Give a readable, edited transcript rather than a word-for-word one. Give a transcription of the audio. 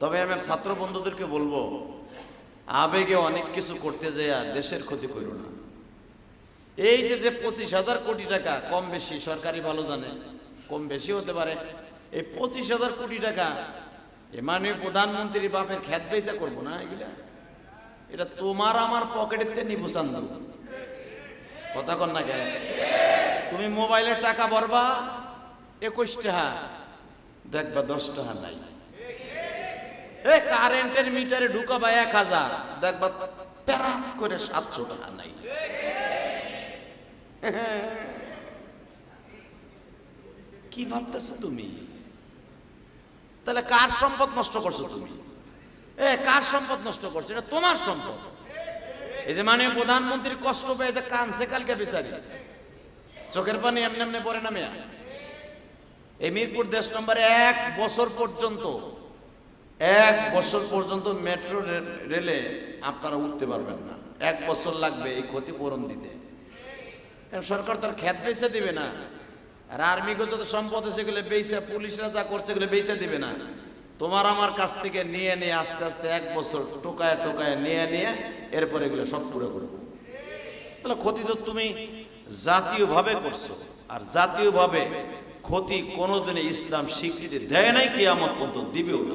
তবে আমি ছাত্র বন্ধুদেরকে বলবো, আবেগে অনেক কিছু করতে যেয়ে দেশের ক্ষতি করো না। এই যে 25,000 কোটি টাকা, কম বেশি সরকারি ভালো জানে, কম বেশি হতে পারে, এই 25,000 কোটি টাকা মাননীয় প্রধানমন্ত্রীর বাপের খেত বেচা করবো না এগুলা। এটা তোমার আমার পকেটের নিবু চান্দু, কথা কন না কেন? তুমি মোবাইলের টাকা ভরবা 21 টাকা, দেখবা 10 টাকা নাই। কারেন্টের মিটারে ঢুকাবা 1000, দেখবা প্যারাত করে 700 টাকা নাই। কি ভাবতেছো তুমি? তাহলে কার সম্পদ নষ্ট করছো তুমি? কার সম্পদ নষ্ট করছো? এটা তোমার সম্পদ। এই যে মাননীয় প্রধানমন্ত্রী কষ্ট পেয়ে যে কানছে কালকে বেচারি, চোখের পানি এমনি এমনি পড়ে না মেয়া। এই মিরপুর 10 নম্বরে 1 বছর পর্যন্ত মেট্রো রেলে আপনারা উঠতে পারবেন না। 1 বছর লাগবে এই ক্ষতিপূরণ দিতে, কারণ সরকার তার খেত বেচে দিবে না। আর আর্মিকে যত সম্পদ সেগুলো বেচে, পুলিশরা যা করছে এগুলো বেচে দিবে না। তোমার আমার কাছ থেকে নিয়ে আস্তে আস্তে 1 বছর টোকায় নিয়ে এরপর এগুলো সব পুরো করবো। তাহলে ক্ষতি তো তুমি জাতীয়ভাবে করছো, আর জাতীয়ভাবে ক্ষতি কোনোদিনই ইসলাম স্বীকৃতি দেয় নাই, কিয়ামত পর্যন্ত দিবেও না।